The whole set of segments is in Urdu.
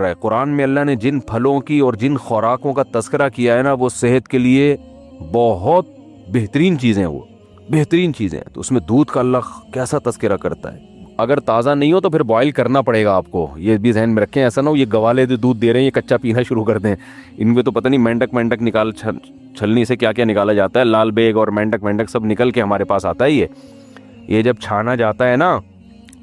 رہا ہے. قرآن میں اللہ نے جن پھلوں کی اور جن خوراکوں کا تذکرہ کیا ہے نا وہ صحت کے لیے بہت بہترین چیزیں ہیں, وہ بہترین چیزیں ہیں. تو اس میں دودھ کا اللہ کیسا تذکرہ کرتا ہے. اگر تازہ نہیں ہو تو پھر بوائل کرنا پڑے گا آپ کو, یہ بھی ذہن میں رکھیں. ایسا نہ ہو یہ گوالے دودھ دے رہے ہیں یہ کچا پینا شروع کر دیں. ان میں تو پتہ نہیں مینڈک نکال چھلنی سے کیا کیا نکالا جاتا ہے, لال بیگ اور مینڈک سب نکل کے ہمارے پاس آتا ہے. یہ جب چھانا جاتا ہے نا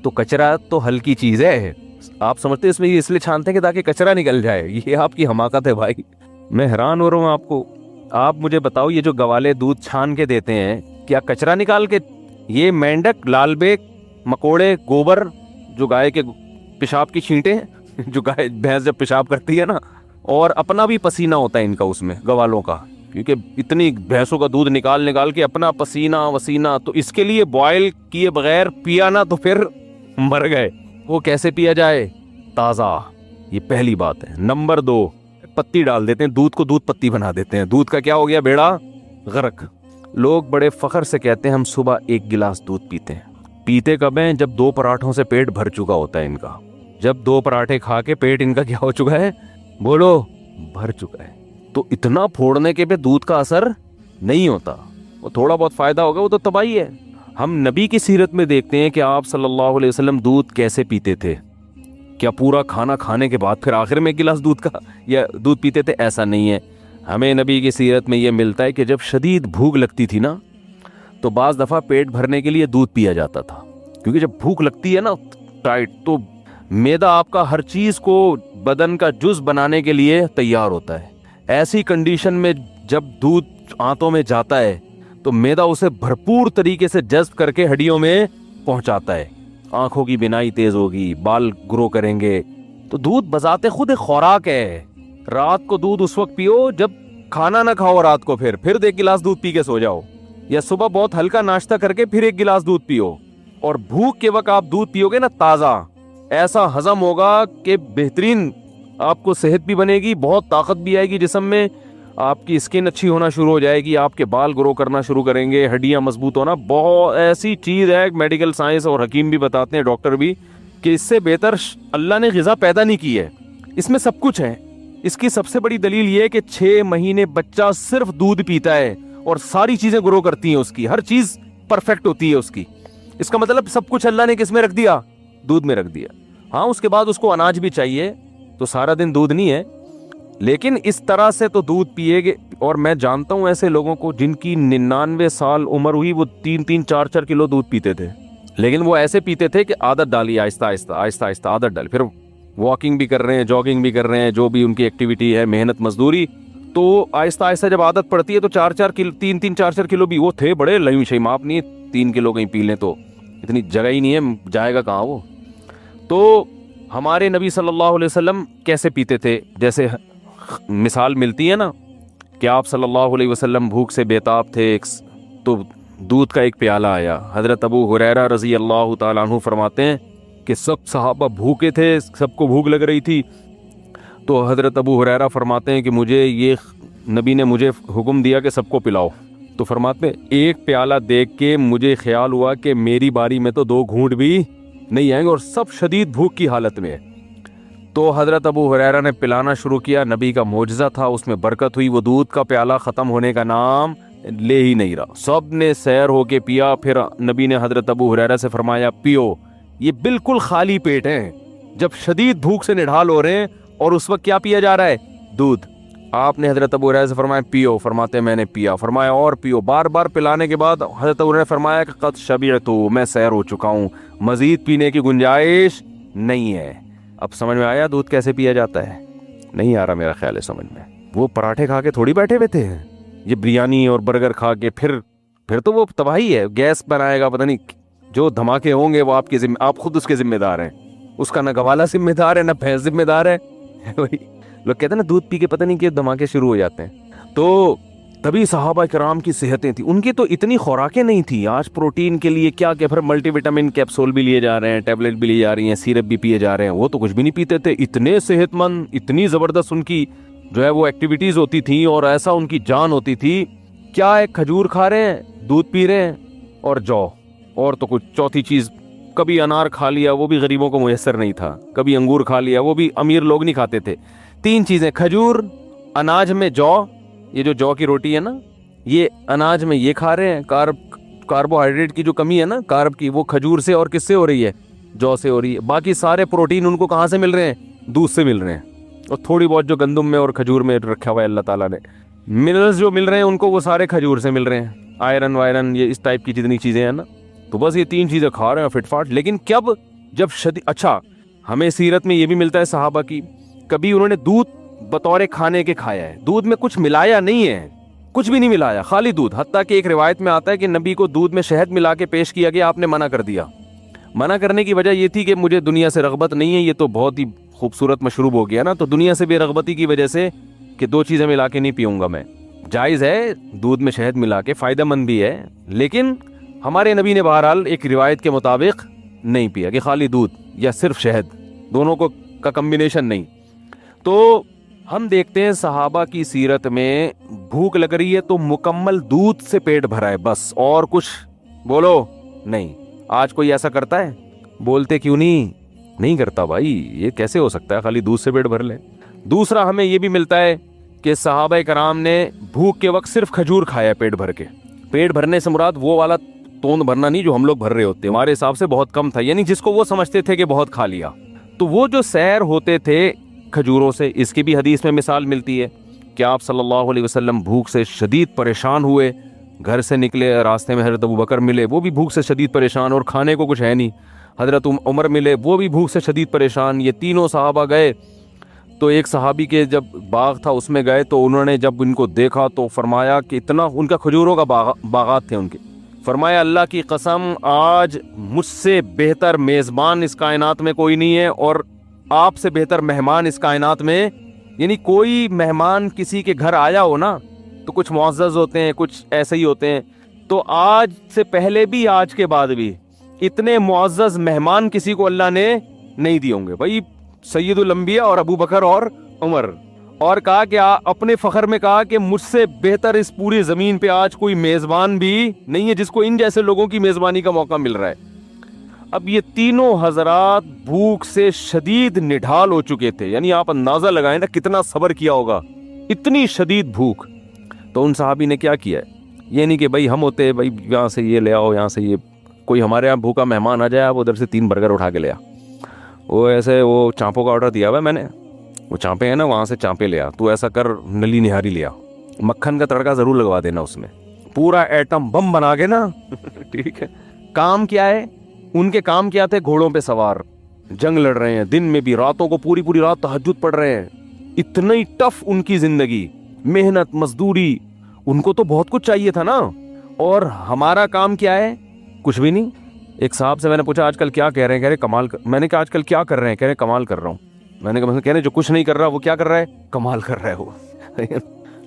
تو کچرا تو ہلکی چیز ہے, آپ سمجھتے ہیں اس میں یہ اس لیے چھانتے ہیں کہ تاکہ کچرا نکل جائے. یہ آپ کی حماقت ہے بھائی, میں حیران ہو رہا ہوں آپ کو. آپ مجھے بتاؤ یہ جو گوالے دودھ چھان کے دیتے ہیں کیا کچرا نکال کے؟ یہ مینڈک, لال بیگ, مکوڑے, گوبر, جو گائے کے پیشاب کی چھینٹیں جو گائے بھینس جب پیشاب کرتی ہے نا, اور اپنا بھی پسینہ ہوتا ہے ان کا اس میں گوالوں کا, کیونکہ اتنی بھینسوں کا دودھ نکال کے اپنا پسینہ وسینہ, تو اس کے لیے بوائل کیے بغیر پیا نا تو پھر مر گئے. وہ کیسے پیا جائے؟ تازہ. یہ پہلی بات ہے. نمبر 2, پتی ڈال دیتے ہیں دودھ کو, دودھ پتی بنا دیتے ہیں. دودھ کا کیا ہو گیا؟ بیڑا غرق. لوگ بڑے فخر سے کہتے ہیں ہم صبح 1 گلاس دودھ پیتے ہیں. پیتے کب ہیں؟ جب 2 پراٹھوں سے پیٹ بھر چکا ہوتا ہے ان کا. جب 2 پراٹھے کھا کے پیٹ ان کا کیا ہو چکا ہے؟ بولو, بھر چکا ہے. تو اتنا پھوڑنے کے پہ دودھ کا اثر نہیں ہوتا. وہ تھوڑا بہت فائدہ ہوگا وہ تو تباہی ہے. ہم نبی کی سیرت میں دیکھتے ہیں کہ آپ صلی اللہ علیہ وسلم دودھ کیسے پیتے تھے. کیا پورا کھانا کھانے کے بعد پھر آخر میں 1 گلاس دودھ کا یا دودھ پیتے تھے؟ ایسا نہیں ہے. ہمیں نبی کی سیرت میں یہ ملتا ہے کہ جب شدید بھوک لگتی تھی نا تو بعض دفعہ پیٹ بھرنے کے لیے دودھ پیا جاتا تھا, کیونکہ جب بھوک لگتی ہے نا ٹائٹ تو معدہ آپ کا ہر چیز کو بدن کا جز بنانے کے لیے تیار ہوتا ہے. ایسی کنڈیشن میں جب دودھ آنتوں میں جاتا ہے تو معدہ اسے بھرپور طریقے سے جذب کر کے ہڈیوں میں پہنچاتا ہے. آنکھوں کی بینائی تیز ہوگی, بال گرو کریں گے. تو دودھ بذات خود ایک خوراک ہے. رات کو دودھ اس وقت پیو جب کھانا نہ کھاؤ رات کو, پھر 1 گلاس دودھ پی کے سو جاؤ, یا صبح بہت ہلکا ناشتہ کر کے پھر 1 گلاس دودھ پیو. اور بھوک کے وقت آپ دودھ پیو گے نا تازہ, ایسا ہضم ہوگا کہ بہترین آپ کو صحت بھی بنے گی, بہت طاقت بھی آئے گی جسم میں, آپ کی اسکن اچھی ہونا شروع ہو جائے گی, آپ کے بال گرو کرنا شروع کریں گے, ہڈیاں مضبوط ہونا. بہت ایسی چیز ہے, میڈیکل سائنس اور حکیم بھی بتاتے ہیں, ڈاکٹر بھی, کہ اس سے بہتر اللہ نے غذا پیدا نہیں کی ہے. اس میں سب کچھ ہے. اس کی سب سے بڑی دلیل یہ ہے کہ 6 مہینے بچہ صرف دودھ پیتا ہے اور ساری چیزیں گرو کرتی ہیں, اس کی ہر چیز پرفیکٹ ہوتی ہے اس کی. اس کا مطلب سب کچھ اللہ نے کس میں رکھ دیا؟ دودھ میں رکھ دیا. ہاں اس کے بعد اس کو اناج بھی چاہیے, تو سارا دن دودھ نہیں ہے, لیکن اس طرح سے تو دودھ پیے گے. اور میں جانتا ہوں ایسے لوگوں کو جن کی 99 سال عمر ہوئی, وہ 3-3 4-4 کلو دودھ پیتے تھے, لیکن وہ ایسے پیتے تھے کہ عادت ڈالی, آہستہ آہستہ عادت ڈالی. پھر واکنگ بھی کر رہے ہیں, جاگنگ بھی کر رہے ہیں, جو بھی ان کی ایکٹیویٹی ہے, محنت مزدوری, تو آہستہ آہستہ جب عادت پڑتی ہے تو 3-3 4-4 کلو بھی. وہ تھے بڑے لئیم شیم, آپ نہیں 3 کلو کہیں پی لیں تو اتنی جگہ ہی نہیں ہے, جائے گا کہاں وہ. تو ہمارے نبی صلی اللہ علیہ وسلم کیسے پیتے تھے؟ جیسے مثال ملتی ہے نا کہ آپ صلی اللہ علیہ وسلم بھوک سے بےتاب تھے, تو دودھ کا ایک پیالہ آیا. حضرت ابو ہریرہ رضی اللہ تعالیٰ عنہ فرماتے ہیں کہ سب صحابہ بھوکے تھے, سب کو بھوک لگ رہی تھی. تو حضرت ابو ہریرہ فرماتے ہیں کہ مجھے یہ نبی نے مجھے حکم دیا کہ سب کو پلاؤ. تو فرماتے ہیں ایک پیالہ دیکھ کے مجھے خیال ہوا کہ میری باری میں تو 2 گھونٹ بھی نہیں آئیں گے, اور سب شدید بھوک کی حالت میں. تو حضرت ابو ہریرہ نے پلانا شروع کیا. نبی کا معجزہ تھا, اس میں برکت ہوئی. وہ دودھ کا پیالہ ختم ہونے کا نام لے ہی نہیں رہا. سب نے سیر ہو کے پیا. پھر نبی نے حضرت ابو ہریرہ سے فرمایا پیو. یہ بالکل خالی پیٹ ہیں, جب شدید بھوک سے نڈھال ہو رہے ہیں, اور اس وقت کیا پیا جا رہا ہے؟ دودھ. آپ نے حضرت ابو ہریرہ سے فرمایا پیو. فرماتے میں نے پیا. فرمایا اور پیو. بار بار پلانے کے بعد حضرت ابو ہریرہ نے فرمایا کہ قد شبعت, میں سیر ہو چکا ہوں, مزید پینے کی گنجائش نہیں ہے. اب سمجھ میں آیا دودھ کیسے پیا جاتا ہے؟ نہیں آ رہا میرا خیال ہے سمجھ میں. وہ پراٹھے کھا کے تھوڑی بیٹھے ہوئے تھے, یہ بریانی اور برگر کھا کے پھر تو وہ تباہی ہے. گیس بنائے گا, پتہ نہیں جو دھماکے ہوں گے وہ آپ کے آپ خود اس کے ذمہ دار ہیں. اس کا نہ گوالا ذمہ دار ہے, نہ بھینس ذمہ دار ہے. لوگ کہتے ہیں نا دودھ پی کے پتہ نہیں کہ دھماکے شروع ہو جاتے ہیں. تو تبھی صحابہ کرام کی صحتیں تھیں, ان کی تو اتنی خوراکیں نہیں تھی. آج پروٹین کے لیے کیا پھر ملٹی وٹامن کیپسول بھی لیے جا رہے ہیں, ٹیبلٹ بھی لی جا رہی ہیں, سیرپ بھی پیے جا رہے ہیں. وہ تو کچھ بھی نہیں پیتے تھے, اتنے صحت مند, اتنی زبردست ان کی جو ہے وہ ایکٹیویٹیز ہوتی تھیں, اور ایسا ان کی جان ہوتی تھی. کیا ایک کھجور کھا رہے ہیں, دودھ پی رہے ہیں, اور جو اور تو کچھ چوتھی چیز کبھی انار کھا لیا وہ بھی غریبوں کو میسر نہیں تھا, کبھی انگور کھا لیا وہ بھی امیر لوگ نہیں کھاتے تھے. 3 چیزیں, کھجور, اناج میں جو, یہ جو جو کی روٹی ہے نا, یہ اناج میں یہ کھا رہے ہیں, کاربوہائیڈریٹ کی جو کمی ہے نا کارب کی, وہ کھجور سے اور کس سے ہو رہی ہے, جو سے ہو رہی ہے. باقی سارے پروٹین ان کو کہاں سے مل رہے ہیں, دودھ سے مل رہے ہیں, اور تھوڑی بہت جو گندم میں اور کھجور میں رکھا ہوا ہے اللہ تعالیٰ نے, منرلز جو مل رہے ہیں ان کو وہ سارے کھجور سے مل رہے ہیں, آئرن وائرن, یہ اس ٹائپ کی جتنی چیزیں ہیں نا, تو بس یہ 3 چیزیں کھا رہے ہیں فٹ فاٹ. لیکن جب اچھا ہمیں سیرت میں یہ بھی ملتا ہے صحابہ کی, کبھی انہوں نے دودھ بطور کھانے کے کھایا ہے, دودھ میں کچھ ملایا نہیں ہے, کچھ بھی نہیں ملایا, خالی دودھ. حتیٰ کہ ایک روایت میں آتا ہے کہ نبی کو دودھ میں شہد ملا کے پیش کیا گیا, آپ نے منع کر دیا. منع کرنے کی وجہ یہ تھی کہ مجھے دنیا سے رغبت نہیں ہے, یہ تو بہت ہی خوبصورت مشروب ہو گیا نا, تو دنیا سے بے رغبتی کی وجہ سے کہ 2 چیزیں ملا کے نہیں پیوں گا میں. جائز ہے دودھ میں شہد ملا کے, فائدہ مند بھی ہے, لیکن ہمارے نبی نے بہرحال ایک روایت کے مطابق نہیں پیا کہ خالی دودھ یا صرف شہد, دونوں کو کا کمبینیشن نہیں. تو ہم دیکھتے ہیں صحابہ کی سیرت میں بھوک لگ رہی ہے تو مکمل دودھ سے پیٹ بھرا ہے بس, اور کچھ بولو نہیں. آج کوئی ایسا کرتا ہے؟ بولتے کیوں نہیں کرتا بھائی, یہ کیسے ہو سکتا ہے خالی دودھ سے پیٹ بھر لے. دوسرا ہمیں یہ بھی ملتا ہے کہ صحابہ کرام نے بھوک کے وقت صرف کھجور کھایا پیٹ بھر کے. پیٹ بھرنے سے مراد وہ والا توند بھرنا نہیں جو ہم لوگ بھر رہے ہوتے, ہمارے حساب سے بہت کم تھا, یعنی جس کو وہ سمجھتے تھے کہ بہت کھا لیا. تو وہ جو سیر ہوتے تھے کھجوروں سے, اس کی بھی حدیث میں مثال ملتی ہے کہ آپ صلی اللہ علیہ وسلم بھوک سے شدید پریشان ہوئے, گھر سے نکلے, راستے میں حضرت ابوبکر ملے, وہ بھی بھوک سے شدید پریشان اور کھانے کو کچھ ہے نہیں. حضرت عمر ملے, وہ بھی بھوک سے شدید پریشان. یہ تینوں صحابہ گئے تو ایک صحابی کے جب باغ تھا اس میں گئے, تو انہوں نے جب ان کو دیکھا تو فرمایا کہ اتنا, ان کا کھجوروں کا باغات تھے ان کے, فرمایا اللہ کی قسم آج مجھ سے بہتر میزبان اس کائنات میں کوئی نہیں ہے, اور آپ سے بہتر مہمان اس کائنات میں, یعنی کوئی مہمان کسی کے گھر آیا ہو نا تو کچھ معزز ہوتے ہیں, کچھ ایسے ہی ہوتے ہیں, تو آج سے پہلے بھی آج کے بعد بھی اتنے معزز مہمان کسی کو اللہ نے نہیں دیے ہوں گے بھائی. سید الانبیاء اور ابو بکر اور عمر, اور کہا کہ اپنے فخر میں کہا کہ مجھ سے بہتر اس پوری زمین پہ آج کوئی میزبان بھی نہیں ہے جس کو ان جیسے لوگوں کی میزبانی کا موقع مل رہا ہے. اب یہ تینوں حضرات بھوک سے شدید نڈھال ہو چکے تھے, یعنی آپ اندازہ لگائیں نا کتنا صبر کیا ہوگا, اتنی شدید بھوک. تو ان صحابی نے کیا کیا ہے, یہ نہیں کہ بھائی ہم ہوتے بھائی یہاں سے یہ لے آؤ, یہاں سے یہ, کوئی ہمارے یہاں بھوکا مہمان آ جائے آپ ادھر سے 3 برگر اٹھا کے لے آ, وہ ایسے وہ چانپوں کا آرڈر دیا ہوا ہے میں نے, وہ چانپے ہیں نا وہاں سے چانپے لے آ, تو ایسا کر نلی نہاری لے آ, مکھن کا تڑکا ضرور لگوا دینا اس میں, پورا ایٹم بم بنا کے نا ٹھیک ہے. کام کیا ہے ان کے, کام کیا تھے, گھوڑوں پہ سوار جنگ لڑ رہے ہیں, دن میں بھی, راتوں کو پوری رات تہجد پڑھ رہے ہیں. اتنی ٹف ان کی زندگی, محنت مزدوری, ان کو تو بہت کچھ چاہیے تھا نا, اور ہمارا کام کیا ہے, کچھ بھی نہیں. ایک صاحب سے میں نے پوچھا آج کل کیا کہہ رہے ہیں, کہہ رہے کمال میں نے کہا آج کل کیا کر رہے ہیں, کہہ رہے کمال کر رہا ہوں. میں نے کہا کہہ رہے جو کچھ نہیں کر رہا وہ کیا کر رہا ہے, کمال کر رہا ہے. وہ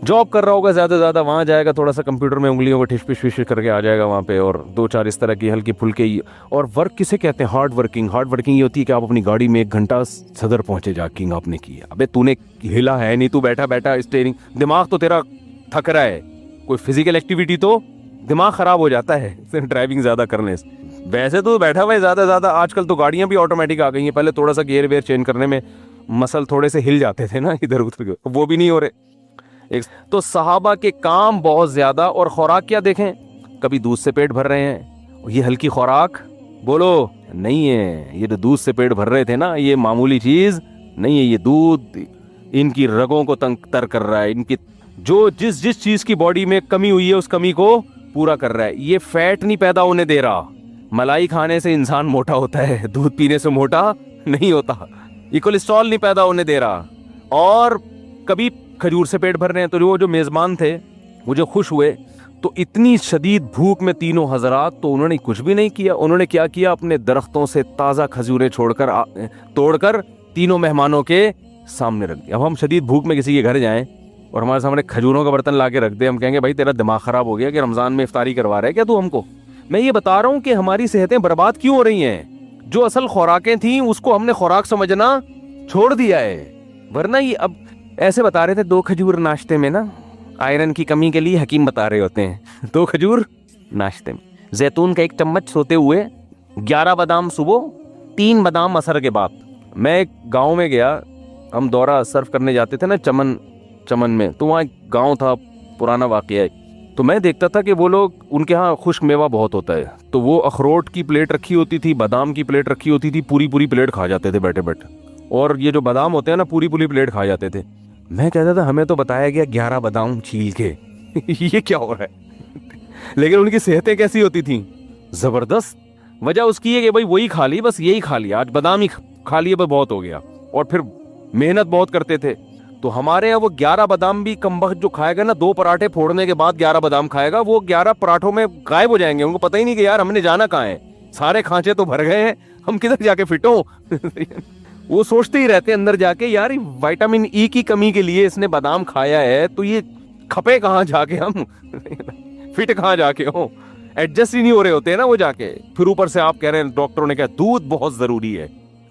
جاب کر رہا ہوگا زیادہ سے زیادہ, وہاں جائے گا تھوڑا سا کمپیوٹر میں انگلیوں کو ٹھش پش کر کے آ جائے گا وہاں پہ, اور 2-4 اس طرح کی ہلکی پھلکی. اور ورک کسے کہتے ہیں, ہارڈ ورکنگ یہ ہوتی ہے کہ آپ اپنی گاڑی میں 1 گھنٹہ صدر پہنچے جا کے آپ نے کیا, ابے تو نے ہلا ہے نہیں, تو بیٹھا اسٹیئرنگ, دماغ تو تیرا تھک رہا ہے, کوئی فزیکل ایکٹیویٹی تو دماغ خراب ہو جاتا ہے ڈرائیونگ زیادہ کرنے سے. ویسے تو بیٹھا ہوا ہے زیادہ, آج کل تو گاڑیاں بھی آٹومیٹک آ گئی ہیں, پہلے تھوڑا سا گیئر ویئر چینج کرنے میں مسل تھوڑے سے ہل جاتے تھے نا ادھر ادھر, وہ بھی نہیں ہو رہے. تو صحابہ کے کام بہت زیادہ, اور خوراک کیا دیکھیں, کبھی دودھ سے پیٹ بھر رہے ہیں, یہ ہلکی خوراک بولو نہیں ہے, یہ جو دودھ سے پیٹ بھر رہے تھے نا یہ معمولی چیز نہیں ہے. یہ دودھ ان کی رگوں کو تنگ تر کر رہا ہے, ان کی جو جس چیز کی باڈی میں کمی ہوئی ہے اس کمی کو پورا کر رہا ہے. یہ فیٹ نہیں پیدا ہونے دے رہا, ملائی کھانے سے انسان موٹا ہوتا ہے, دودھ پینے سے موٹا نہیں ہوتا. یہ کولیسٹرول نہیں پیدا ہونے دے رہا, اور کبھی کھجور سے پیٹ بھر رہے ہیں. تو وہ جو میزبان تھے وہ جو خوش ہوئے, تو اتنی شدید بھوک میں تینوں حضرات, تو انہوں نے کچھ بھی نہیں کیا. انہوں نے کیا کیا, اپنے درختوں سے تازہ کھجوریں توڑ کر تینوں مہمانوں کے سامنے رکھ دیا. اب ہم شدید بھوک میں کسی کے گھر جائیں اور ہمارے سامنے کھجوروں کا برتن لا کے رکھ دے, ہم کہیں گے بھائی تیرا دماغ خراب ہو گیا کہ رمضان میں افطاری کروا رہا ہے کیا تو ہم کو. میں یہ بتا رہا ہوں کہ ہماری صحتیں برباد کیوں ہو رہی ہیں, جو اصل خوراکیں تھیں اس کو ہم نے خوراک سمجھنا چھوڑ دیا ہے. ورنہ یہ اب ایسے بتا رہے تھے 2 کھجور ناشتے میں نا, آئرن کی کمی کے لیے حکیم بتا رہے ہوتے ہیں 2 کھجور ناشتے میں, زیتون کا 1 چمچ سوتے ہوئے 11 بادام صبح, 3 بادام عصر کے بعد. میں ایک گاؤں میں گیا, ہم دورہ سرف کرنے جاتے تھے نا چمن میں, تو وہاں ایک گاؤں تھا, پرانا واقعہ ہے. تو میں دیکھتا تھا کہ وہ لوگ, ان کے ہاں خشک میوہ بہت ہوتا ہے, تو وہ اخروٹ کی پلیٹ رکھی ہوتی تھی, بادام کی پلیٹ رکھی ہوتی تھی, پوری پلیٹ کھا جاتے تھے بیٹھے بیٹھے. اور یہ جو بادام ہوتے ہیں نا, پوری پلیٹ کھا جاتے تھے. میں کہتا تھا ہمیں تو بتایا گیا 11 بادام چھیل کے, یہ کیا ہو رہا ہے؟ لیکن ان کی صحتیں کیسی ہوتی تھیں, زبردست. وجہ اس کی ہے کہ بھائی وہی کھا لی, بس یہی کھا لیا, آج بادام ہی کھا لیے, بہت ہو گیا. اور پھر محنت بہت کرتے تھے. تو ہمارے یہاں وہ 11 بادام بھی کم وقت جو کھائے گا نا, 2 پراٹھے پھوڑنے کے بعد 11 بادام کھائے گا, وہ 11 پراٹھوں میں غائب ہو جائیں گے. ان کو پتہ ہی نہیں کہ یار ہم نے جانا کہاں ہے, سارے کھانچے تو بھر گئے ہیں, ہم کدھر جا کے فٹ ہوں. وہ سوچتے ہی رہتے اندر جا کے, یار وٹامن ای کی کمی کے لیے اس نے بادام کھایا ہے, تو یہ کھپے کہاں جا کے, ہم فٹ کہاں جا کے ہوں, ایڈجسٹ ہی نہیں ہو رہے ہوتے ہیں نا وہ جا کے. پھر اوپر سے آپ کہہ رہے ہیں ڈاکٹروں نے کہا دودھ بہت ضروری ہے.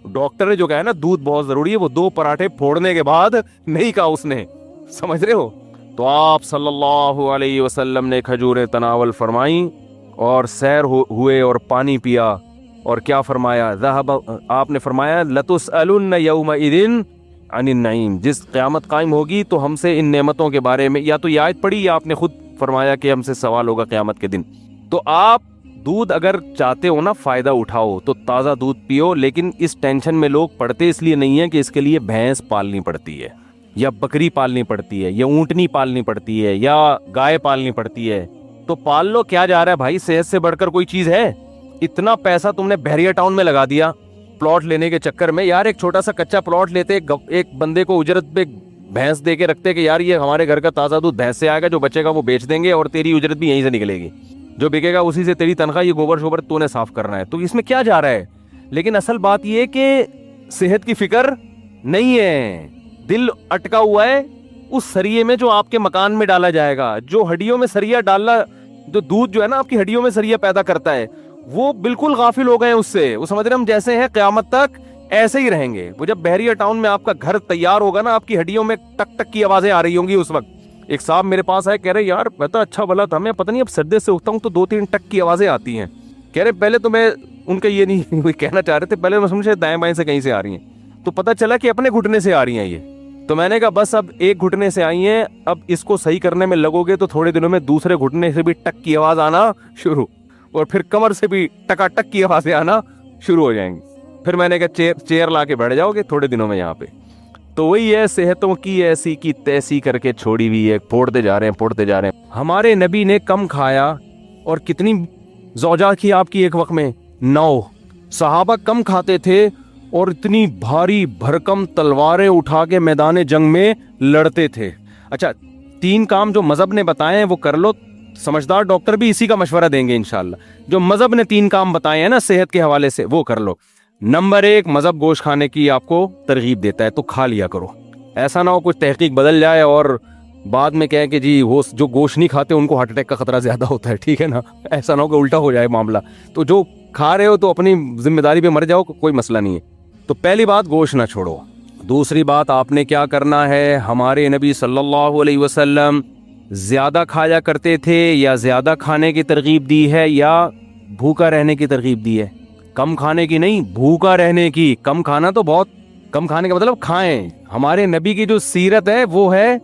ڈاکٹر نے جو کہا ہے نا دودھ بہت ضروری ہے, وہ 2 پراٹھے پھوڑنے کے بعد نہیں کہا اس نے, سمجھ رہے ہو. تو آپ صلی اللہ علیہ وسلم نے کھجوریں تناول فرمائیں اور سیر ہوئے اور پانی پیا, اور کیا فرمایا, آپ نے فرمایا لَتُسْأَلُنَّ يَوْمَئِذٍ عَنِ النَّعِيمِ, جس قیامت قائم ہوگی تو ہم سے ان نعمتوں کے بارے میں, یا تو یہ آیت پڑھی یا آپ نے خود فرمایا کہ ہم سے سوال ہوگا قیامت کے دن. تو آپ دودھ اگر چاہتے ہو نا فائدہ اٹھاؤ تو تازہ دودھ پیو, لیکن اس ٹینشن میں لوگ پڑتے اس لیے نہیں ہیں کہ اس کے لیے بھینس پالنی پڑتی ہے, یا بکری پالنی پڑتی ہے, یا اونٹنی پالنی پڑتی ہے, یا گائے پالنی پڑتی ہے. تو پال لو, کیا جا رہا ہے بھائی, صحت سے بڑھ کر کوئی چیز ہے؟ اتنا پیسہ تم نے بحریہ ٹاؤن میں لگا دیا پلاٹ لینے کے چکر میں. یار ایک چھوٹا سا کچا پلاٹ لیتے, ایک بندے کو اجرت پہ بھینس دے کے رکھتے کہ یار یہ ہمارے گھر کا تازہ دودھ بھینس سے آئے گا, جو بچے گا وہ بیچ دیں گے, اور تیری اجرت بھی یہیں سے نکلے گی, جو بکے گا اسی سے تیری تنخواہ, یہ گوبر شوبر تو نے صاف کرنا ہے. تو اس میں کیا جا رہا ہے؟ لیکن اصل بات یہ کہ صحت کی فکر نہیں ہے, دل اٹکا ہوا ہے اس سریے میں جو آپ کے مکان میں ڈالا جائے گا. جو ہڈیوں میں سریا ڈالنا, جو دودھ جو ہے نا آپ کی ہڈیوں میں سریا پیدا کرتا ہے, وہ بالکل غافل ہو گئے اس سے. وہ سمجھ رہے ہم جیسے ہیں قیامت تک ایسے ہی رہیں گے. وہ جب بحریہ ٹاؤن میں آپ کا گھر تیار ہوگا نا, آپ کی ہڈیوں میں ٹک ٹک کی آوازیں آ رہی ہوں گی اس وقت. ایک صاحب میرے پاس آئے, کہہ رہے یار بتا اچھا بلا تھا, میں پتہ نہیں اب سردے سے اٹھتا ہوں تو 2-3 ٹک کی آوازیں آتی ہیں. کہہ رہے پہلے تو میں ان کا یہ نہیں کہنا چاہ رہے تھے, پہلے میں سمجھے دائیں بائیں سے کہیں سے آ رہی ہیں, تو پتہ چلا کہ اپنے گھٹنے سے آ رہی ہیں یہ. تو میں نے کہا بس اب ایک گھٹنے سے آئی ہیں, اب اس کو صحیح کرنے میں لگو گے تو تھوڑے دنوں میں دوسرے گھٹنے سے بھی ٹک کی آواز آنا شروع, اور پھر کمر سے بھی ٹکا ٹک کی آوازیں آنا شروع ہو جائیں گی. پھر میں نے کہا چیئر لا کے بیٹھ جاؤ گے تھوڑے دنوں میں یہاں پہ. تو وہی ہے, صحتوں کی ایسی کی تیسی کر کے چھوڑی ہوئی ہے, پھوڑتے جا رہے ہیں. ہمارے نبی نے کم کھایا, اور کتنی زوجہ کی آپ کی ایک وقت میں 9 صحابہ کم کھاتے تھے, اور اتنی بھاری بھرکم تلواریں اٹھا کے میدان جنگ میں لڑتے تھے. اچھا 3 کام جو مذہب نے بتائے ہیں وہ کر لو, سمجھدار ڈاکٹر بھی اسی کا مشورہ دیں گے انشاءاللہ. جو مذہب نے 3 کام بتائے ہیں نا صحت کے حوالے سے, وہ کر لو. نمبر 1, مذہب گوشت کھانے کی آپ کو ترغیب دیتا ہے تو کھا لیا کرو. ایسا نہ ہو کچھ تحقیق بدل جائے اور بعد میں کہے کہ جی وہ جو گوشت نہیں کھاتے ان کو ہارٹ اٹیک کا خطرہ زیادہ ہوتا ہے, ٹھیک ہے نا, ایسا نہ ہو کہ الٹا ہو جائے معاملہ. تو جو کھا رہے ہو تو اپنی ذمہ داری پہ مر جاؤ, کوئی مسئلہ نہیں ہے. تو پہلی بات گوشت نہ چھوڑو. دوسری بات آپ نے کیا کرنا ہے, ہمارے نبی صلی اللہ علیہ وسلم زیادہ کھایا کرتے تھے, یا زیادہ کھانے کی ترغیب دی ہے, یا بھوکا رہنے کی ترغیب دی ہے؟ کم کھانے کی نہیں, بھوکا رہنے کی. کم کھانا تو بہت کم کھانے کا مطلب کھائیں. ہمارے نبی کی جو سیرت ہے وہ ہے,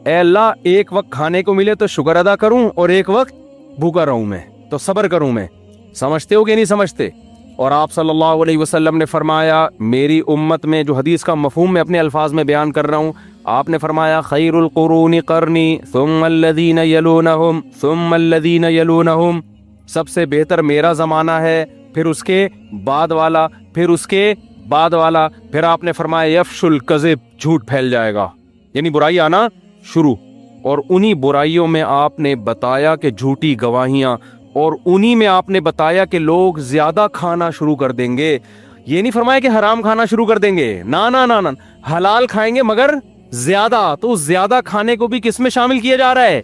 اے اللہ ایک وقت کھانے کو ملے تو شکر ادا کروں, اور ایک وقت بھوکا رہوں میں تو صبر کروں میں. سمجھتے ہو کہ نہیں سمجھتے؟ اور آپ صلی اللہ علیہ وسلم نے فرمایا, میری امت میں, جو حدیث کا مفہوم میں اپنے الفاظ میں بیان کر رہا ہوں, آپ نے فرمایا خیر القرون قرنی ثم الذین یلونہم ثم الذین یلونہم, سب سے بہتر میرا زمانہ ہے, پھر اس کے بعد والا, پھر اس کے بعد والا. پھر آپ نے فرمایا یفش الکذب, جھوٹ پھیل جائے گا, یعنی برائی آنا شروع. اور انہی برائیوں میں آپ نے بتایا کہ جھوٹی گواہیاں, اور انہی میں آپ نے بتایا کہ لوگ زیادہ کھانا شروع کر دیں گے. یہ نہیں فرمایا کہ حرام کھانا شروع کر دیں گے, نا نا نا نا, حلال کھائیں گے مگر زیادہ. تو زیادہ کھانے کو بھی کس میں شامل کیا جا رہا ہے؟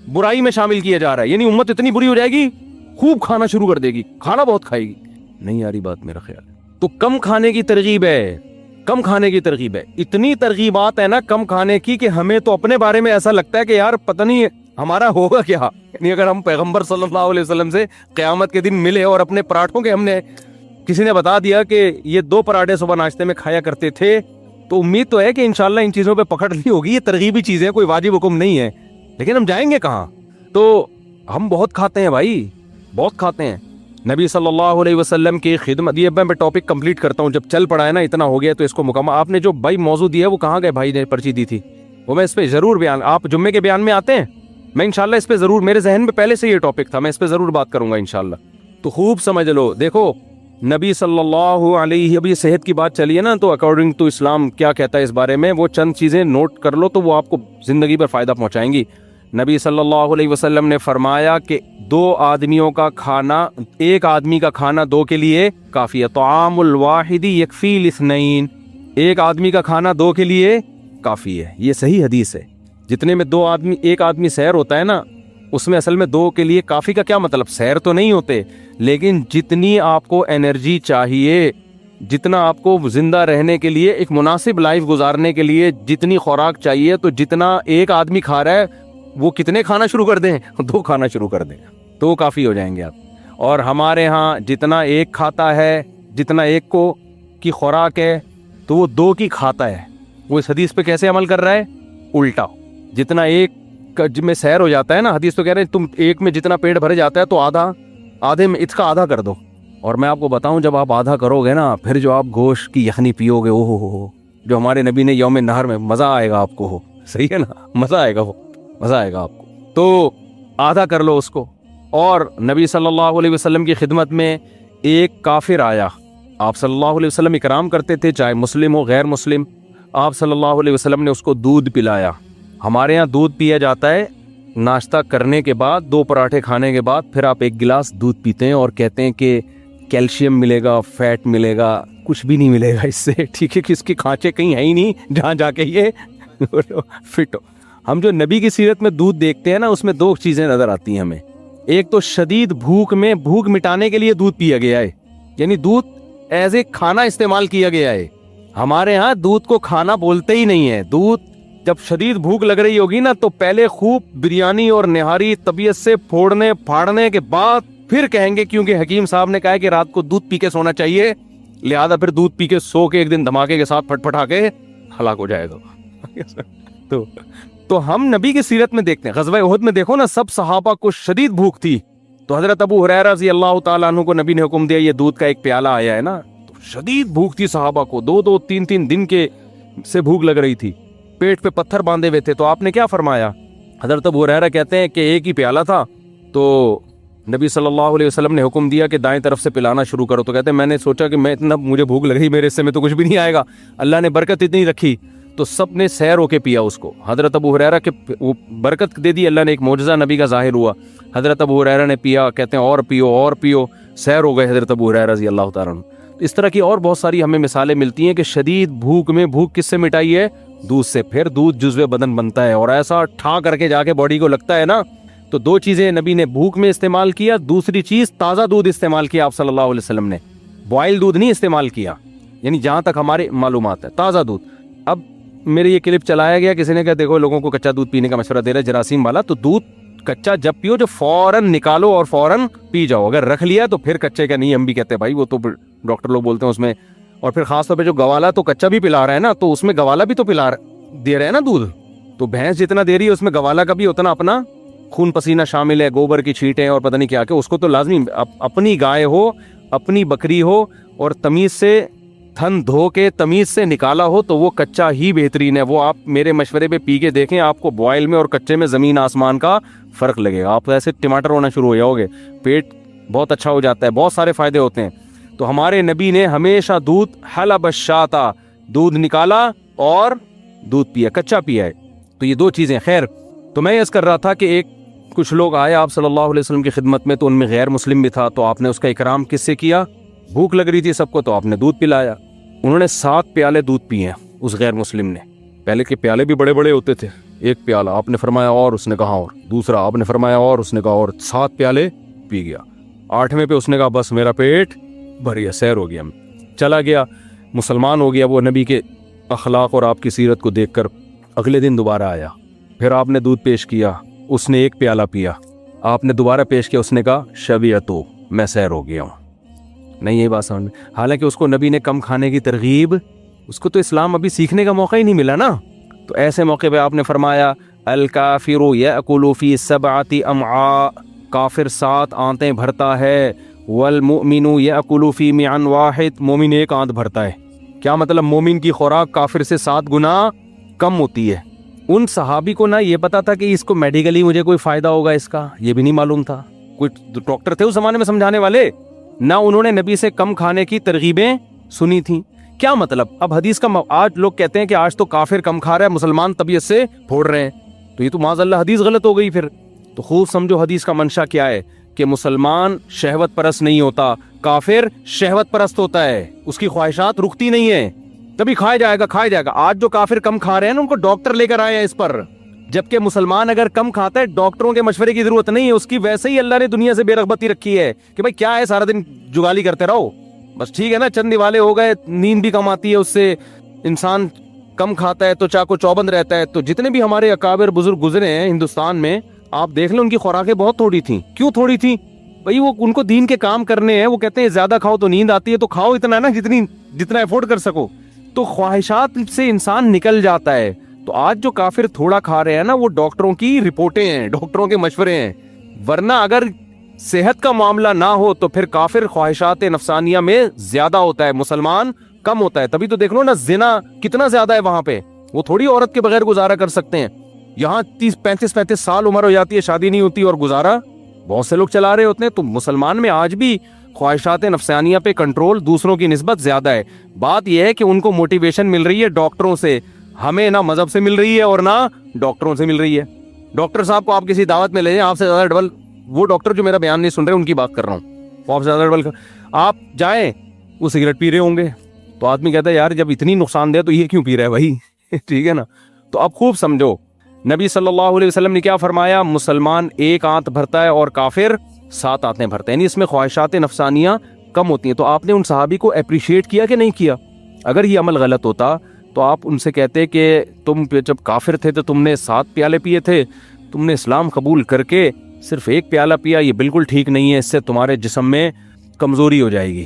برائی میں شامل کیا جا رہا ہے. یعنی امت اتنی بری ہو جائے گی, خوب کھانا شروع کر دے گی, کھانا بہت کھائے گی. نہیں آ رہی بات میرا خیال. تو کم کھانے کی ترغیب ہے, کم کھانے کی ترغیب ہے. اتنی ترغیبات ہے نا کم کھانے کی کہ ہمیں تو اپنے بارے میں ایسا لگتا ہے کہ یار پتہ نہیں ہمارا ہوگا کیا. یعنی اگر ہم پیغمبر صلی اللہ علیہ وسلم سے قیامت کے دن ملے اور اپنے پراٹھوں کے ہم نے کسی نے بتا دیا کہ یہ 2 پراٹھے صبح ناشتے میں کھایا کرتے تھے، تو امید تو ہے کہ انشاءاللہ ان چیزوں پہ پکڑ لی ہوگی. یہ ترغیبی چیزیں، کوئی واجب حکم نہیں ہے، لیکن ہم جائیں گے کہاں؟ تو ہم بہت کھاتے ہیں بھائی، بہت کھاتے ہیں. نبی صلی اللہ علیہ وسلم کی خدمت، یہ میں ٹاپک کمپلیٹ کرتا ہوں، جب چل پڑا ہے نا، اتنا ہو گیا تو اس کو مکمل. آپ نے جو بھائی موضوع دیا وہ کہاں گئے بھائی نے پرچی دی تھی؟ وہ میں اس پہ ضرور بیان، آپ جمعے کے بیان میں آتے ہیں، میں انشاءاللہ اس پہ ضرور، میرے ذہن میں پہلے سے یہ ٹاپک تھا، میں اس پہ ضرور بات کروں گا انشاءاللہ. تو خوب سمجھ لو. دیکھو نبی صلی اللہ علیہ، اب یہ صحت کی بات چلی ہے نا، تو اکارڈنگ ٹو اسلام کیا کہتا ہے اس بارے میں، وہ چند چیزیں نوٹ کر لو تو وہ آپ کو زندگی پر فائدہ پہنچائیں گی. نبی صلی اللہ علیہ وسلم نے فرمایا کہ 2 آدمیوں کا کھانا، ایک آدمی کا کھانا 2 کے لیے کافی ہے. طعام الواحد یکفی الاثنین، ایک آدمی کا کھانا 2 کے لیے کافی ہے. یہ صحیح حدیث ہے. جتنے میں 2 آدمی، ایک آدمی سیر ہوتا ہے نا، اس میں اصل میں 2 کے لیے کافی کا کیا مطلب؟ سیر تو نہیں ہوتے، لیکن جتنی آپ کو انرجی چاہیے، جتنا آپ کو زندہ رہنے کے لیے، ایک مناسب لائف گزارنے کے لیے جتنی خوراک چاہیے، تو جتنا ایک آدمی کھا رہا ہے وہ کتنے کھانا شروع کر دیں؟ 2 کھانا شروع کر دیں تو کافی ہو جائیں گے آپ. اور ہمارے ہاں جتنا ایک کھاتا ہے، جتنا ایک کو کی خوراک ہے، تو وہ 2 کی کھاتا ہے. وہ اس حدیث پہ کیسے عمل کر رہا ہے؟ الٹا. جتنا ایک میں سیر ہو جاتا ہے نا، حدیث تو کہہ رہے ہیں تم ایک میں جتنا پیٹ بھر جاتا ہے تو آدھے میں اس کا آدھا کر دو. اور میں آپ کو بتاؤں، جب آپ آدھا کرو گے نا، پھر جو آپ گوشت کی یخنی پیو گے، اوہ ہو، جو ہمارے نبی نے یوم نہر میں، مزہ آئے گا آپ کو. ہو صحیح ہے نا، مزہ آئے گا، وہ مزہ آئے گا آپ کو. تو آدھا کر لو اس کو. اور نبی صلی اللہ علیہ وسلم کی خدمت میں ایک کافر آیا، آپ صلی اللہ علیہ وسلم اکرام کرتے تھے، چاہے مسلم ہو غیر مسلم. آپ صلی اللہ علیہ وسلم نے اس کو دودھ پلایا. ہمارے ہاں دودھ پیا جاتا ہے ناشتہ کرنے کے بعد، 2 پراٹھے کھانے کے بعد، پھر آپ 1 گلاس دودھ پیتے ہیں اور کہتے ہیں کہ کیلشیم ملے گا، فیٹ ملے گا. کچھ بھی نہیں ملے گا اس سے، ٹھیک ہے، کہ اس کے کھانچے کہیں ہے ہی نہیں جہاں جا کے یہ فٹ ہو. ہم جو نبی کی سیرت میں دودھ دیکھتے ہیں نا، اس میں 2 چیزیں نظر آتی ہیں ہمیں. ایک تو شدید بھوک میں، بھوک مٹانے کے لیے دودھ پیا گیا ہے، یعنی دودھ ایز اے کھانا استعمال کیا گیا ہے. ہمارے ہاں دودھ کو کھانا بولتے ہی نہیں ہے. دودھ جب شدید بھوک لگ رہی ہوگی نا، تو پہلے خوب بریانی اور نہاری طبیعت سے پھوڑنے پھاڑنے کے بعد پھر کہیں گے، کیونکہ حکیم صاحب نے کہا ہے کہ رات کو دودھ پی کے سونا چاہیے، لہذا پھر دودھ پی کے سو کے ایک دن دھماکے کے ساتھ پھٹ پھٹا کے ہلاک ہو جائے گا. تو ہم نبی کی سیرت میں دیکھتے ہیں، غزوہ احد میں دیکھو نا، سب صحابہ کو شدید بھوک تھی، تو حضرت ابو ہریرہ رضی اللہ تعالیٰ عنہ کو نبی نے حکم دیا، یہ دودھ کا ایک پیالہ آیا ہے نا. تو شدید بھوک تھی صحابہ کو، 2 3 دن کے سے بھوک لگ رہی تھی، پیٹ پہ پتھر باندھے ہوئے تھے. تو آپ نے کیا فرمایا؟ حضرت ابو ہریرہ کہتے ہیں کہ ایک ہی پیالہ تھا، تو نبی صلی اللہ علیہ وسلم نے حکم دیا کہ دائیں طرف سے پلانا شروع کرو. تو کہتے ہیں میں نے سوچا کہ میں اتنا مجھے بھوک لگ رہی، میرے حصے میں تو کچھ بھی نہیں آئے گا، اللہ نے برکت اتنی رکھی، تو سب نے سیر ہو کے پیا اس کو. حضرت ابو ہریرہ کے وہ برکت دے دی اللہ نے، ایک معجزہ نبی کا ظاہر ہوا. حضرت ابو ہریرہ نے پیا، کہتے ہیں اور پیو اور پیو، سیر ہو گئے حضرت ابو ہریرہ رضی اللہ تعالیٰ عنہ. اس طرح کی اور بہت ساری ہمیں مثالیں ملتی ہیں کہ شدید بھوک میں، بھوک کس سے مٹائی ہے؟ دودھ سے. پھر دودھ جزو بدن بنتا ہے اور ایسا ٹھا کر کے جا کے باڈی کو لگتا ہے نا. تو 2 چیزیں نبی نے بھوک میں استعمال کیا، دوسری چیز تازہ دودھ استعمال کیا. آپ صلی اللہ علیہ وسلم نے بوائل دودھ نہیں استعمال کیا، یعنی جہاں تک ہماری معلومات ہے تازہ دودھ. اب میرے یہ کلپ چلایا گیا، کسی نے کہا دیکھو لوگوں کو کچا دودھ پینے کا مشورہ دے رہا ہے جراثیم والا، تو دودھ کچا جب پیو جو فوراً نکالو اور فوراً پی جاؤ. اگر رکھ لیا تو پھر کچے کا نہیں، ہم بھی کہتے ہیں بھائی وہ تو ڈاکٹر لوگ بولتے ہیں اس میں. اور پھر خاص طور پہ جو گوالا تو کچا بھی پلا رہا ہے نا، تو اس میں گوالا بھی تو دے رہے ہیں نا دودھ. تو بھینس جتنا دے رہی ہے اس میں گوالا کا بھی اتنا اپنا خون پسینہ شامل ہے، گوبر کی چھینٹیں اور پتہ نہیں کیا کہ اس کو تو لازمی اپنی گائے ہو، اپنی بکری ہو، اور تمیز سے تھن دھو کے تمیز سے نکالا ہو، تو وہ کچا ہی بہترین ہے. وہ آپ میرے مشورے پہ پی کے دیکھیں، آپ کو بوائل میں اور کچے میں زمین آسمان کا فرق لگے گا. آپ ایسے ٹماٹر ہونا شروع ہو جاؤ گے، پیٹ بہت اچھا ہو جاتا ہے، بہت سارے فائدے ہوتے ہیں. تو ہمارے نبی نے ہمیشہ دودھ حلب الشاتا، دودھ نکالا اور دودھ پیا، کچا پیا ہے. تو یہ 2 چیزیں. خیر، تو میں اس کر رہا تھا کہ ایک کچھ لوگ آئے آپ صلی اللہ علیہ وسلم کی خدمت میں، تو ان میں غیر مسلم بھی تھا. تو آپ نے اس کا اکرام کس سے کیا؟ بھوک لگ رہی تھی سب کو، تو آپ نے دودھ پلایا. انہوں نے 7 پیالے دودھ پیے اس غیر مسلم نے. پہلے کے پیالے بھی بڑے بڑے ہوتے تھے، 1 پیالہ آپ نے فرمایا اور اس نے کہا اور، دوسرا آپ نے فرمایا اور اس نے کہا اور، 7 پیالے پی گیا. 8ویں پہ اس نے کہا بس میرا پیٹ بھر گیا، سیر ہو گیا، چلا گیا، مسلمان ہو گیا. وہ نبی کے اخلاق اور آپ کی سیرت کو دیکھ کر اگلے دن دوبارہ آیا، پھر آپ نے دودھ پیش کیا، اس نے 1 پیالہ پیا. آپ نے دوبارہ پیش کیا، اس نے کہا شبیعتو، میں سیر ہو گیا ہوں. نہیں یہی بات سمجھ میں. حالانکہ اس کو نبی نے کم کھانے کی ترغیب، اس کو تو اسلام ابھی سیکھنے کا موقع ہی نہیں ملا نا. تو ایسے موقع پہ آپ نے فرمایا الکافر یأکل فی 7 امعاء، کافر 7 آنتیں بھرتا ہے، والمؤمن یأکل فی معا واحد، مومن 1 آنت بھرتا ہے. کیا مطلب؟ مومن کی خوراک کافر سے 7 گنا کم ہوتی ہے. ان صحابی کو نہ یہ پتا تھا کہ اس کو میڈیکلی مجھے کوئی فائدہ ہوگا اس کا، یہ بھی نہیں معلوم تھا. کوئی ڈاکٹر تھے اس زمانے میں سمجھانے والے؟ نہ انہوں نے نبی سے کم کھانے کی ترغیبیں سنی تھیں. کیا مطلب؟ اب حدیث کا آج لوگ کہتے ہیں کہ آج تو کافر کم کھا رہا ہے، مسلمان طبیعت سے پھوڑ رہے ہیں، تو یہ تو معاذ اللہ حدیث غلط ہو گئی. پھر تو خوب سمجھو حدیث کا منشا کیا ہے کہ مسلمان شہوت پرست نہیں ہوتا، کافر شہوت پرست ہوتا ہے، اس کی خواہشات رکتی نہیں ہیں، تبھی کھایا جائے گا کھایا جائے گا. آج جو کافر کم کھا رہے ہیں نا ان کو ڈاکٹر لے کر آئے ہیں اس پر، جبکہ مسلمان اگر کم کھاتا ہے ڈاکٹروں کے مشورے کی ضرورت نہیں ہے، اس کی ویسے ہی اللہ نے دنیا سے بے رغبتی رکھی ہے کہ بھائی کیا ہے سارا دن جگالی کرتے رہو بس. ٹھیک ہے نا، چند دیوالے ہو گئے، نیند بھی کم آتی ہے اس سے، انسان کم کھاتا ہے تو چاقو چوبند رہتا ہے. تو جتنے بھی ہمارے اکابر بزرگ گزرے ہیں ہندوستان میں، آپ دیکھ لیں ان کی خوراکیں بہت تھوڑی تھیں. کیوں تھوڑی تھیں بھائی؟ وہ ان کو دین کے کام کرنے ہیں، وہ کہتے ہیں زیادہ کھاؤ تو نیند آتی ہے، تو کھاؤ اتنا نا جتنا افورڈ کر سکو. تو خواہشات سے انسان نکل جاتا ہے. تو آج جو کافر تھوڑا کھا رہے ہیں نا، وہ ڈاکٹروں کی رپورٹیں ہیں، ڈاکٹروں کے مشورے ہیں. ورنہ اگر صحت کا معاملہ نہ ہو تو پھر کافر خواہشات نفسانیہ میں زیادہ ہوتا ہے، مسلمان کم ہوتا ہے. تبھی تو دیکھ لو نا زنا کتنا زیادہ ہے وہاں پہ. وہ تھوڑی عورت کے بغیر گزارا کر سکتے ہیں. یہاں 35 سال عمر ہو جاتی ہے، شادی نہیں ہوتی، اور گزارا بہت سے لوگ چلا رہے ہوتے ہیں. تو مسلمان میں آج بھی خواہشات نفسانیہ پہ کنٹرول دوسروں کی نسبت زیادہ ہے. بات یہ ہے کہ ان کو موٹیویشن مل رہی ہے ڈاکٹروں سے، ہمیں نہ مذہب سے مل رہی ہے اور نہ ڈاکٹروں سے مل رہی ہے. ڈاکٹر صاحب کو آپ کسی دعوت میں لے جائیں، آپ سے زیادہ ڈبل، وہ ڈاکٹر جو میرا بیان نہیں سن رہے ان کی بات کر رہا ہوں، وہ آپ سے زیادہ ڈبل آپ جائیں، وہ سگریٹ پی رہے ہوں گے. تو آدمی کہتا ہے یار جب اتنی نقصان دہ تو یہ کیوں پی رہا ہے بھائی؟ ٹھیک ہے نا. تو اب خوب سمجھو نبی صلی اللہ علیہ وسلم نے کیا فرمایا؟ مسلمان 1 آنت بھرتا ہے اور کافر 7 آنتیں بھرتے ہیں، یعنی اس میں خواہشات نفسانیہ کم ہوتی ہیں. تو آپ نے ان صحابی کو اپریشیٹ کیا کہ نہیں کیا؟ اگر یہ عمل غلط ہوتا تو آپ ان سے کہتے کہ تم جب کافر تھے تو تم نے 7 پیالے پیے تھے، تم نے اسلام قبول کر کے صرف 1 پیالہ پیا، یہ بالکل ٹھیک نہیں ہے، اس سے تمہارے جسم میں کمزوری ہو جائے گی.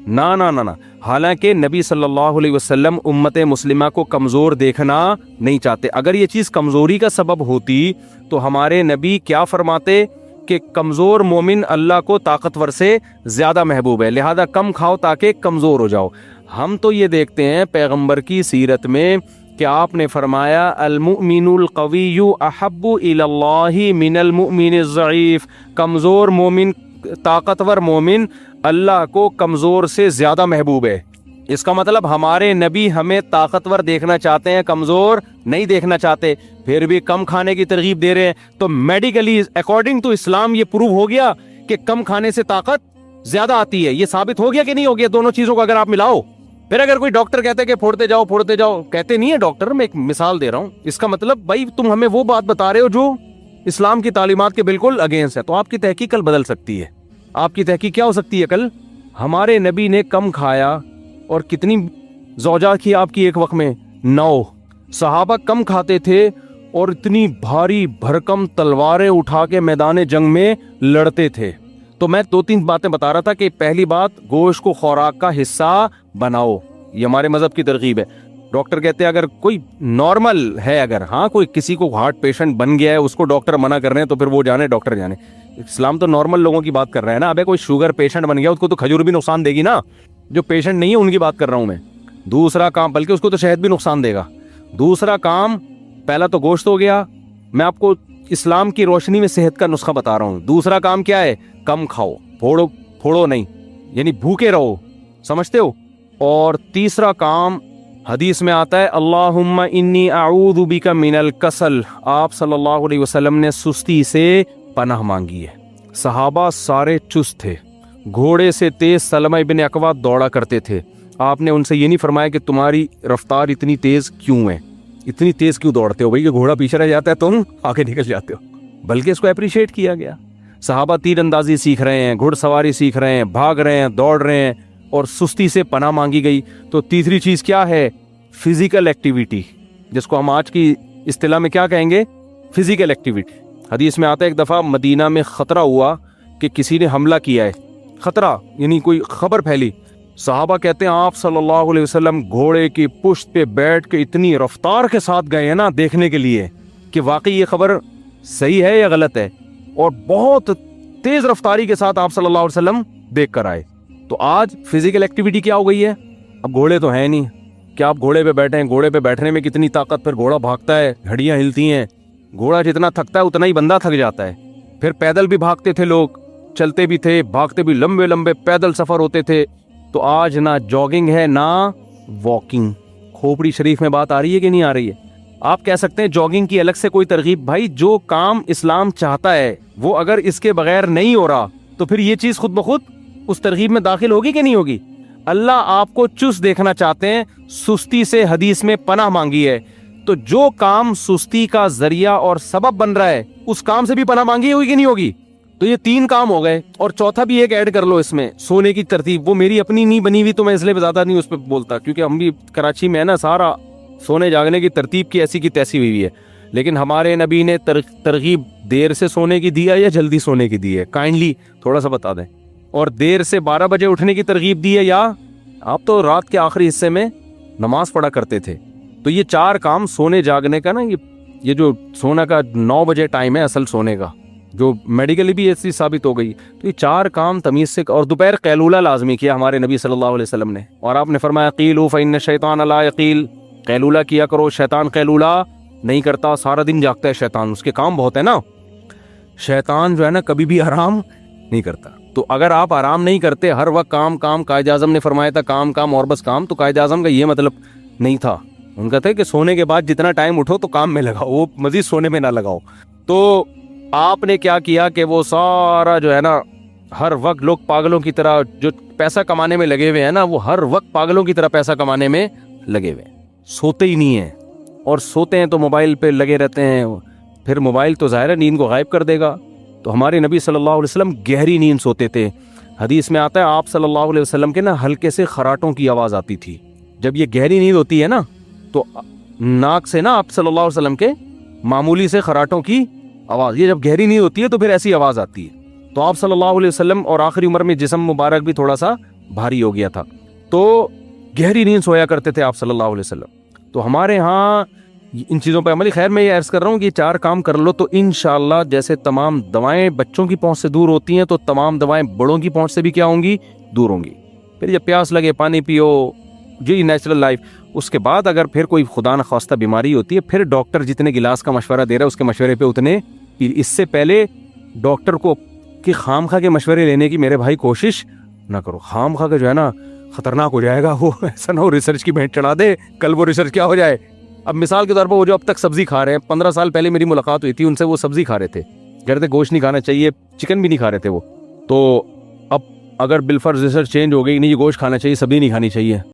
نہ نہ نہ نہ. حالانکہ نبی صلی اللہ علیہ وسلم امت مسلمہ کو کمزور دیکھنا نہیں چاہتے. اگر یہ چیز کمزوری کا سبب ہوتی تو ہمارے نبی کیا فرماتے کہ کمزور مومن اللہ کو طاقتور سے زیادہ محبوب ہے، لہذا کم کھاؤ تاکہ کمزور ہو جاؤ. ہم تو یہ دیکھتے ہیں پیغمبر کی سیرت میں کہ آپ نے فرمایا المؤمن القوی احب الی اللہ من المؤمن الضعیف. کمزور مومن، طاقتور مومن اللہ کو کمزور سے زیادہ محبوب ہے. اس کا مطلب ہمارے نبی ہمیں طاقتور دیکھنا چاہتے ہیں، کمزور نہیں دیکھنا چاہتے، پھر بھی کم کھانے کی ترغیب دے رہے ہیں. تو میڈیکلی اکارڈنگ ٹو اسلام یہ پروو ہو گیا کہ کم کھانے سے طاقت زیادہ آتی ہے. یہ ثابت ہو گیا کہ نہیں ہو گیا؟ دونوں چیزوں کو اگر آپ ملاؤ. پھر اگر کوئی ڈاکٹر کہتے ہیں کہ پھوڑتے جاؤ، کہتے نہیں ہے ڈاکٹر، میں ایک مثال دے رہا ہوں. اس کا مطلب بھائی تم ہمیں وہ بات بتا رہے ہو جو اسلام کی تعلیمات کے بالکل اگینسٹ ہے. تو آپ کی تحقیق کل بدل سکتی ہے. آپ کی تحقیق کیا ہو سکتی ہے کل؟ ہمارے نبی نے کم کھایا، اور کتنی زوجات کی آپ کی ایک وقت میں 9 صحابہ کم کھاتے تھے اور اتنی بھاری بھرکم تلواریں اٹھا کے میدان جنگ میں لڑتے تھے. تو میں 2-3 باتیں بتا رہا تھا کہ پہلی بات، گوشت کو خوراک کا حصہ بناؤ، یہ ہمارے مذہب کی ترغیب ہے. ڈاکٹر کہتے ہیں اگر کوئی نارمل ہے، اگر ہاں کوئی کسی کو ہارٹ پیشنٹ بن گیا ہے، اس کو ڈاکٹر منع کر رہے ہیں تو پھر وہ جانے ڈاکٹر جانے. اسلام تو نارمل لوگوں کی بات کر رہا ہے نا. ابے کوئی شوگر پیشنٹ بن گیا اس کو تو کھجور بھی نقصان دے گی نا. جو پیشنٹ نہیں ہے ان کی بات کر رہا ہوں میں. دوسرا کام، بلکہ اس کو تو شہد بھی نقصان دے گا. دوسرا کام، پہلا تو گوشت ہو گیا، میں آپ کو اسلام کی روشنی میں صحت کا نسخہ بتا رہا ہوں. دوسرا کام کیا ہے؟ کم کھاؤ، پھوڑو نہیں، یعنی بھوکے رہو، سمجھتے ہو. اور تیسرا کام حدیث میں آتا ہے اللہم انی اعوذ بک من الکسل. آپ صلی اللہ علیہ وسلم نے سستی سے پناہ مانگی ہے. صحابہ سارے چست تھے، گھوڑے سے تیز سلمہ ابن اکوع دوڑا کرتے تھے. آپ نے ان سے یہ نہیں فرمایا کہ تمہاری رفتار اتنی تیز کیوں ہے، اتنی تیز کیوں دوڑتے ہو بھائی کہ گھوڑا پیچھے رہ جاتا ہے تم آگے نکل جاتے ہو، بلکہ اس کو اپریشیٹ کیا گیا. صحابہ تیر اندازی سیکھ رہے ہیں، گھڑ سواری سیکھ رہے ہیں، بھاگ رہے ہیں، دوڑ رہے ہیں، اور سستی سے پناہ مانگی گئی. تو تیسری چیز کیا ہے؟ فزیکل ایکٹیویٹی، جس کو ہم آج کی اصطلاح میں کیا کہیں گے؟ Physical activity. حدیث میں آتا ہے ایک دفعہ مدینہ میں خطرہ ہوا کہ کسی نے حملہ کیا ہے، خطرہ یعنی کوئی خبر پھیلی, صحابہ کہتے ہیں آپ صلی اللہ علیہ وسلم گھوڑے کی پشت پہ بیٹھ کے اتنی رفتار کے ساتھ گئے ہیں نا دیکھنے کے لیے کہ واقعی یہ خبر صحیح ہے یا غلط ہے, اور بہت تیز رفتاری کے ساتھ آپ صلی اللہ علیہ وسلم دیکھ کر آئے. تو آج فزیکل ایکٹیویٹی کیا ہو گئی ہے, اب گھوڑے تو ہیں نہیں, کیا آپ گھوڑے پہ بیٹھے ہیں, گھوڑے پہ بیٹھنے میں کتنی طاقت, پھر گھوڑا بھاگتا ہے, ہڈیاں ہلتی ہیں, گھوڑا جتنا تھکتا ہے اتنا ہی بندہ تھک جاتا ہے. پھر پیدل بھی بھاگتے تھے لوگ, چلتے بھی تھے, بھاگتے بھی, لمبے لمبے پیدل سفر ہوتے تھے. تو آج نہ جاگنگ ہے نہ واکنگ. کھوپڑی شریف میں بات آ رہی ہے کہ نہیں آ رہی ہے؟ آپ کہہ سکتے ہیں جاگنگ کی الگ سے کوئی ترغیب, بھائی جو کام اسلام چاہتا ہے وہ اگر اس کے بغیر نہیں ہو رہا تو پھر یہ چیز خود بخود اس ترغیب میں داخل ہوگی کہ نہیں ہوگی؟ اللہ آپ کو چست دیکھنا چاہتے ہیں, سستی سے حدیث میں پناہ مانگی ہے, تو جو کام سستی کا ذریعہ اور سبب بن رہا ہے اس کام سے بھی پناہ مانگی ہوگی کہ نہیں ہوگی؟ تو یہ 3 کام ہو گئے, اور چوتھا بھی ایک ایڈ کر لو اس میں, سونے کی ترتیب. وہ میری اپنی نہیں بنی ہوئی تو میں اس لیے زیادہ نہیں اس پہ بولتا, کیونکہ ہم بھی کراچی میں ہے نا, سارا سونے جاگنے کی ترتیب کی ایسی کی تیسی ہوئی ہے. لیکن ہمارے نبی نے ترغیب دیر سے سونے کی دی ہے یا جلدی سونے کی دی ہے؟ کائنڈلی تھوڑا سا بتا دیں. اور دیر سے 12 بجے اٹھنے کی ترغیب دی ہے, یا آپ تو رات کے آخری حصے میں نماز پڑھا کرتے تھے؟ تو یہ 4 کام سونے جاگنے کا نا, یہ جو سونا کا 9 بجے ٹائم ہے اصل سونے کا, جو میڈیکلی بھی ایسی ثابت ہو گئی, تو یہ 4 کام تمیز سے. اور دوپہر قیلولہ لازمی کیا ہمارے نبی صلی اللہ علیہ وسلم نے, اور آپ نے فرمایا قیلوا فإن الشیطان لا یقیل, قیلولہ کیا کرو, شیطان قیلولہ نہیں کرتا, سارا دن جاگتا ہے شیطان, اس کے کام بہت ہے نا. شیطان جو ہے نا کبھی بھی آرام نہیں کرتا. تو اگر آپ آرام نہیں کرتے, ہر وقت کام کام, قائد اعظم نے فرمایا تھا کام کام اور بس کام, تو قائد اعظم کا یہ مطلب نہیں تھا. ان کا تھا کہ سونے کے بعد جتنا ٹائم اٹھو تو کام میں لگاؤ, وہ مزید سونے میں نہ لگاؤ. تو آپ نے کیا کیا کہ وہ سارا جو ہے نا, ہر وقت لوگ پاگلوں کی طرح جو پیسہ کمانے میں لگے ہوئے ہیں نا, وہ ہر وقت پاگلوں کی طرح پیسہ کمانے میں لگے ہوئے ہیں, سوتے ہی نہیں ہیں, اور سوتے ہیں تو موبائل پہ لگے رہتے ہیں. پھر موبائل تو ظاہر ہے نیند کو غائب کر دے گا. تو ہمارے نبی صلی اللہ علیہ وسلم گہری نیند سوتے تھے. حدیث میں آتا ہے آپ صلی اللہ علیہ وسلم کے نا ہلکے سے خراٹوں کی آواز آتی تھی. جب یہ گہری نیند ہوتی ہے نا تو ناک سے نا آپ صلی اللہ علیہ وسلم کے معمولی سے خراٹوں کی آواز, یہ جب گہری نیند ہوتی ہے تو پھر ایسی آواز آتی ہے. تو آپ صلی اللہ علیہ وسلم اور آخری عمر میں جسم مبارک بھی تھوڑا سا بھاری ہو گیا تھا, تو گہری نیند سویا کرتے تھے آپ صلی اللہ علیہ وسلم. تو ہمارے ہاں ان چیزوں پہ عملی. خیر میں یہ عرض کر رہا ہوں کہ یہ 4 کام کر لو تو انشاءاللہ جیسے تمام دوائیں بچوں کی پہنچ سے دور ہوتی ہیں تو تمام دوائیں بڑوں کی پہنچ سے بھی کیا ہوں گی, دور ہوں گی. پھر جب پیاس لگے پانی پیو, جی نیچرل لائف. اس کے بعد اگر پھر کوئی خدا نخواستہ بیماری ہوتی ہے, پھر ڈاکٹر جتنے گلاس کا مشورہ دے رہا ہے اس کے مشورے پہ اتنے. اس سے پہلے ڈاکٹر کو کہ خام خواہ کے مشورے لینے کی میرے بھائی کوشش نہ کرو. خام خواہ کا جو ہے نا خطرناک ہو جائے گا, وہ ایسا نہ ہو ریسرچ کی بھینٹ چڑھا دے, کل وہ ریسرچ کیا ہو جائے. اب مثال کے طور پر وہ جو اب تک سبزی کھا رہے ہیں, 15 سال پہلے میری ملاقات ہوئی تھی ان سے, وہ سبزی کھا رہے تھے, کہہ رہے تھے گوشت نہیں کھانا چاہیے, چکن بھی نہیں کھا رہے تھے وہ. تو اب اگر بالفرض ریسرچ چینج ہو گئی, نہیں یہ گوشت کھانا چاہیے, سبزی نہیں کھانی چاہیے,